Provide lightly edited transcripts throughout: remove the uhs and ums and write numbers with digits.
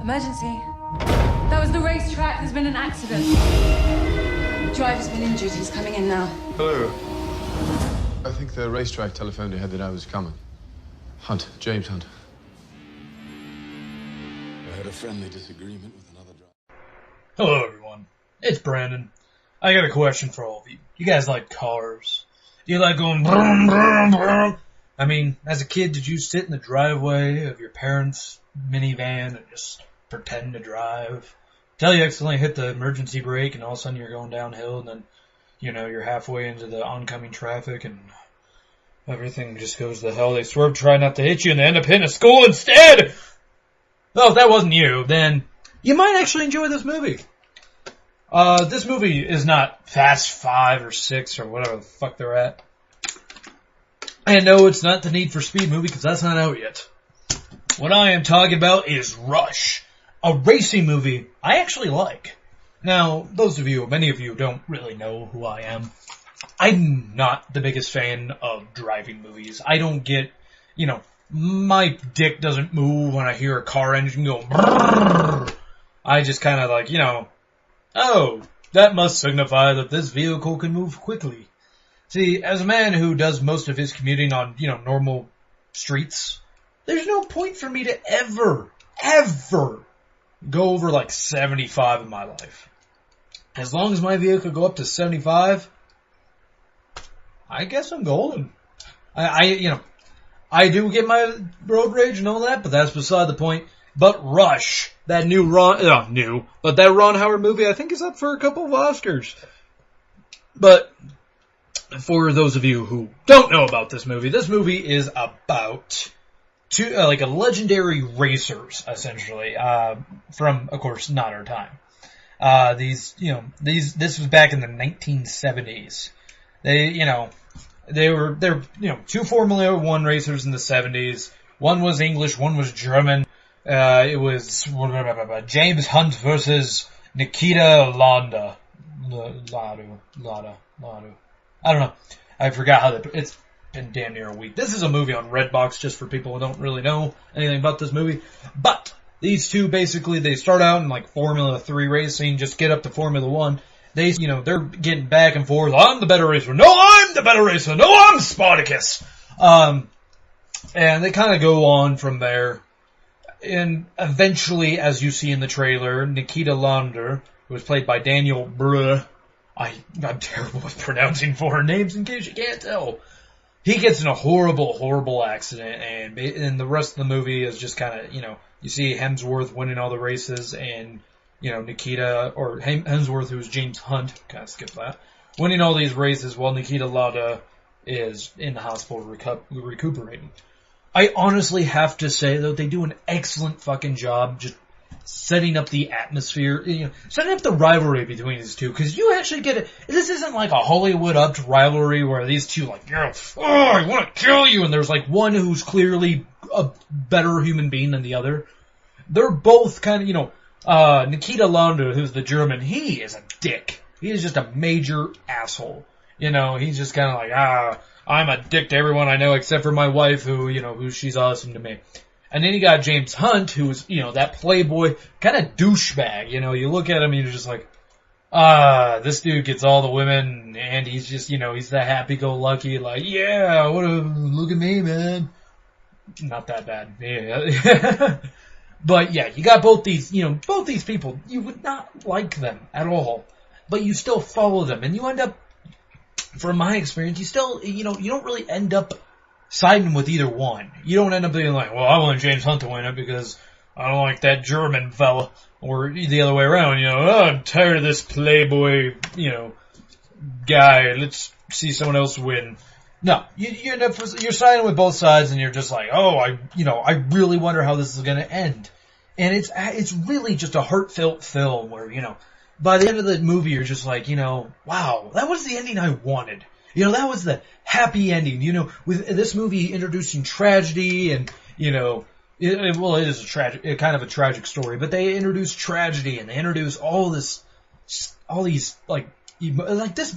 Emergency. That was the racetrack. There's been an accident. The driver's been injured. He's coming in now. Hello. I think the racetrack telephoned ahead that I was coming. Hunt. James Hunt. I had a friendly disagreement with another driver. Hello, everyone. It's Brandon. I got a question for all of you. You guys like cars? Do you like going brum, brum, brum? I mean, as a kid, did you sit in the driveway of your parents' minivan and just pretend to drive? Till you accidentally hit the emergency brake and all of a sudden you're going downhill and then, you know, you're halfway into the oncoming traffic and everything just goes to hell. They swerve, try not to hit you, and they end up hitting a school instead! Well, if that wasn't you, then you might actually enjoy this movie. This movie is not Fast 5 or 6 or whatever the fuck they're at. And no, it's not the Need for Speed movie because that's not out yet. What I am talking about is Rush, a racing movie I actually like. Now, many of you don't really know who I am. I'm not the biggest fan of driving movies. I don't get, my dick doesn't move when I hear a car engine go brrrr. I just kind of like, oh, that must signify that this vehicle can move quickly. See, as a man who does most of his commuting on, normal streets, there's no point for me to ever go over like 75 in my life. As long as my vehicle go up to 75, I guess I'm golden. I do get my road rage and all that, but that's beside the point. But Rush, that that Ron Howard movie, I think is up for a couple of Oscars. But for those of you who don't know about this movie is about a legendary racers, essentially, from, of course, not our time. This was back in the 1970s. They're two Formula One racers in the 70s. One was English, one was German. It was James Hunt versus Nikita Lada. I don't know. I forgot it's been damn near a week. This is a movie on Redbox, just for people who don't really know anything about this movie. But these two basically, they start out in like Formula 3 racing, just get up to Formula 1. They're getting back and forth. I'm the better racer. No, I'm the better racer. No, I'm Spartacus. And they kind of go on from there. And eventually, as you see in the trailer, Nikita Launder, who was played by Daniel Bruh, I'm terrible with pronouncing foreign names in case you can't tell. He gets in a horrible, horrible accident, and the rest of the movie is just kind of, you see Hemsworth winning all the races, and, Nikita, or Hemsworth, who's James Hunt, kind of skip that, winning all these races while Nikita Lauda is in the hospital recuperating. I honestly have to say, though, they do an excellent fucking job just setting up the atmosphere, setting up the rivalry between these two, because you actually get it. This isn't like a Hollywood-upped rivalry where these two I want to kill you, and there's like one who's clearly a better human being than the other. They're both kind of, Nikita Lauda, who's the German, he is a dick. He is just a major asshole. He's just kind of like, I'm a dick to everyone I know except for my wife who she's awesome to me. And then you got James Hunt, who's, that playboy, kind of douchebag. You look at him and you're just like, this dude gets all the women, and he's just, he's that happy-go-lucky, like, yeah, look at me, man. Not that bad. Yeah. But yeah, you got both these people. You would not like them at all, but you still follow them, and you end up, from my experience, you still, you don't really end up siding with either one. You don't end up being like, well, I want James Hunt to win it because I don't like that German fella, or the other way around, I'm tired of this playboy, guy, let's see someone else win. No, you end up, you're siding with both sides, and you're just like, I really wonder how this is going to end. And it's really just a heartfelt film where, by the end of the movie, you're just like, wow, that was the ending I wanted. That was the happy ending. With this movie introducing tragedy and, it is kind of a tragic story, but they introduce tragedy and they introduce all these, this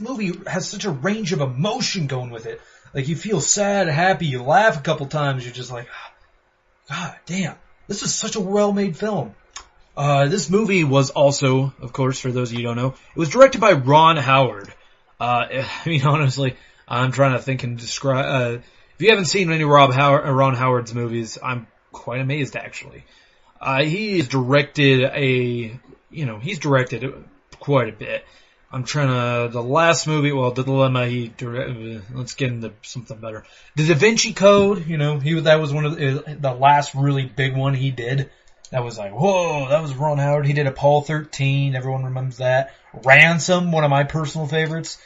movie has such a range of emotion going with it. Like, you feel sad, happy, you laugh a couple times, you're just like, God damn, this is such a well-made film. This movie was also, of course, for those of you who don't know, it was directed by Ron Howard. I mean, honestly, I'm trying to think and describe. If you haven't seen any Ron Howard's movies, I'm quite amazed, actually. He's directed quite a bit. I'm trying to, the last movie, well, The Dilemma, let's get into something better. The Da Vinci Code, that was one of the last really big one he did. That was like, whoa, that was Ron Howard. He did Apollo 13, everyone remembers that. Ransom, one of my personal favorites.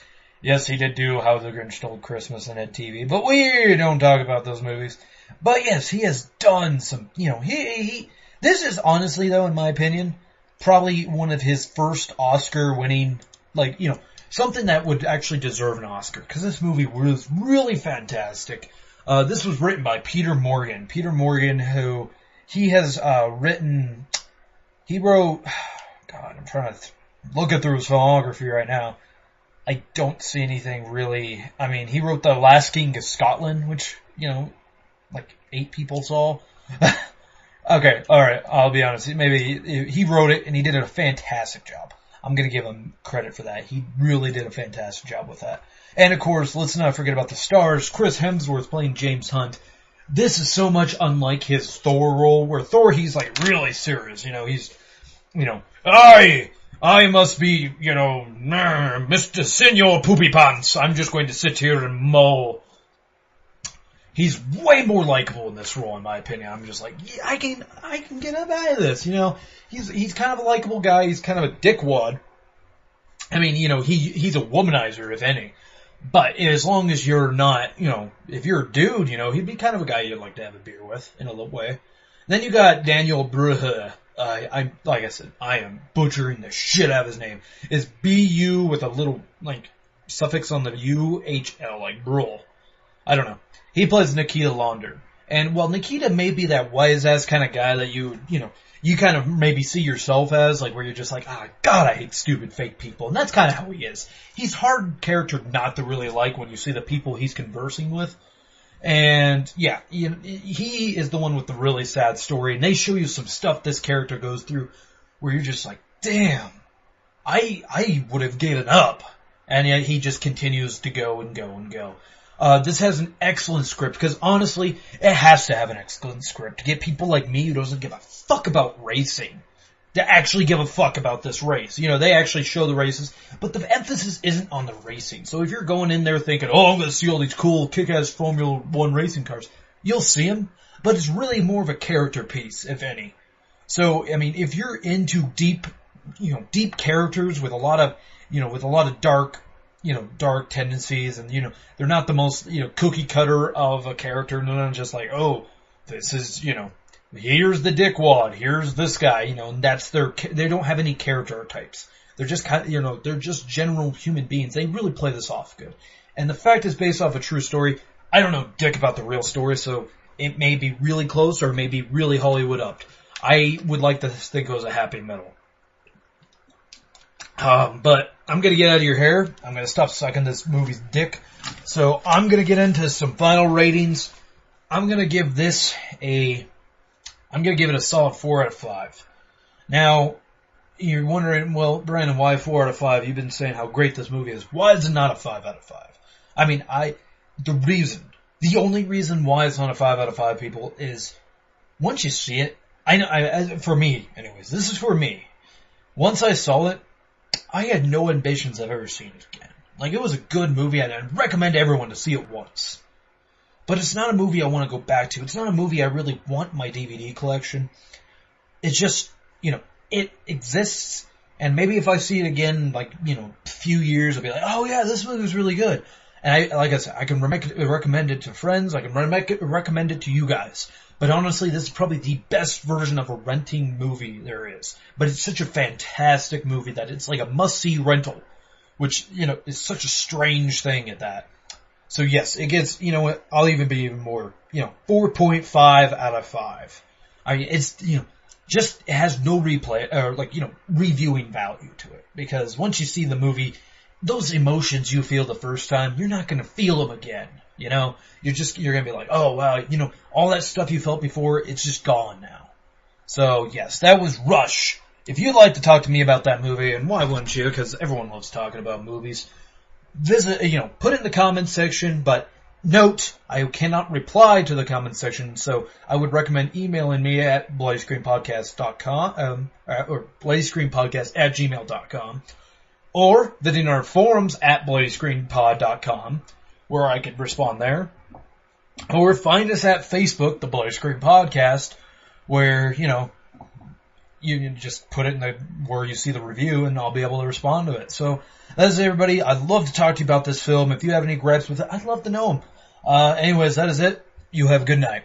Yes, he did do How the Grinch Stole Christmas and Ed TV, but we don't talk about those movies. But yes, he has done some, this is honestly, though, in my opinion, probably one of his first Oscar-winning, something that would actually deserve an Oscar, because this movie was really fantastic. This was written by Peter Morgan. Peter Morgan, who, he has he wrote, God, I'm trying to look through his filmography right now. I don't see anything really, he wrote The Last King of Scotland, which, 8 people saw. Okay, alright, I'll be honest. Maybe he wrote it and he did a fantastic job. I'm gonna give him credit for that. He really did a fantastic job with that. And of course, let's not forget about the stars. Chris Hemsworth playing James Hunt. This is so much unlike his Thor role, where Thor, he's really serious. He's, I must be, Mr. Senor Poopy Pants. I'm just going to sit here and mull. He's way more likable in this role, in my opinion. I'm just like, yeah, I can get up out of this, He's kind of a likable guy. He's kind of a dickwad. He's a womanizer, if any. But as long as you're not, if you're a dude, he'd be kind of a guy you'd like to have a beer with, in a little way. Then you got Daniel Bruhl. Like I said, I am butchering the shit out of his name. It's B-U with a little, suffix on the U-H-L, like Bruhl. I don't know. He plays Nikita Launder. And while Nikita may be that wise-ass kind of guy that you kind of maybe see yourself as, where you're just like, God, I hate stupid fake people. And that's kind of how he is. He's hard character not to really like when you see the people he's conversing with. And, yeah, he is the one with the really sad story. And they show you some stuff this character goes through where you're just like, damn, I would have given up. And yet he just continues to go and go and go. This has an excellent script, because honestly, it has to have an excellent script to get people like me who doesn't give a fuck about racing to actually give a fuck about this race. They actually show the races, but the emphasis isn't on the racing. So if you're going in there thinking, I'm going to see all these cool kick-ass Formula 1 racing cars, you'll see them, but it's really more of a character piece, if any. So, if you're into deep characters with a lot of dark tendencies, and, they're not the most, cookie cutter of a character, and they're just like, this is, here's the dickwad, here's this guy, and that's they don't have any character types. They're just they're just general human beings. They really play this off good. And the fact it's based off a true story, I don't know dick about the real story, so it may be really close or it may be really Hollywood upped. I would like to think it was a happy middle. But I'm gonna get out of your hair. I'm gonna stop sucking this movie's dick. So I'm gonna get into some final ratings. I'm gonna give it a solid 4 out of 5. Now, you're wondering, well, Brandon, why 4 out of 5? You've been saying how great this movie is. Why is it not a 5 out of 5? The only reason why it's not a 5 out of 5, people, is once you see it, for me, anyways, this is for me. Once I saw it, I had no ambitions of ever seeing it again. It was a good movie, and I'd recommend everyone to see it once. But it's not a movie I want to go back to. It's not a movie I really want in my DVD collection. It's just, it exists, and maybe if I see it again, a few years, I'll be like, oh yeah, this movie was really good. And like I said, I can recommend it to friends, I can recommend it to you guys. But honestly, this is probably the best version of a renting movie there is. But it's such a fantastic movie that it's like a must-see rental, which, is such a strange thing at that. So yes, it gets, I'll even be even more, 4.5 out of 5. It's, just, it has no replay, or reviewing value to it. Because once you see the movie, those emotions you feel the first time, you're not gonna feel them again. You're gonna be like, oh wow, all that stuff you felt before, it's just gone now. So yes, that was Rush if you'd like to talk to me about that movie, and why wouldn't you? Because everyone loves talking about movies. Put it in the comments section, but note, I cannot reply to the comments section, so I would recommend emailing me at bloodyscreenpodcast.com, or bloodyscreenpodcast@gmail.com, or visiting our forums at bloodyscreenpod.com, where I could respond there. Or find us at Facebook, the Bloody Screen Podcast, where, you can just put it in where you see the review, and I'll be able to respond to it. So, that is it, everybody. I'd love to talk to you about this film. If you have any gripes with it, I'd love to know them. Anyways, that is it. You have a good night.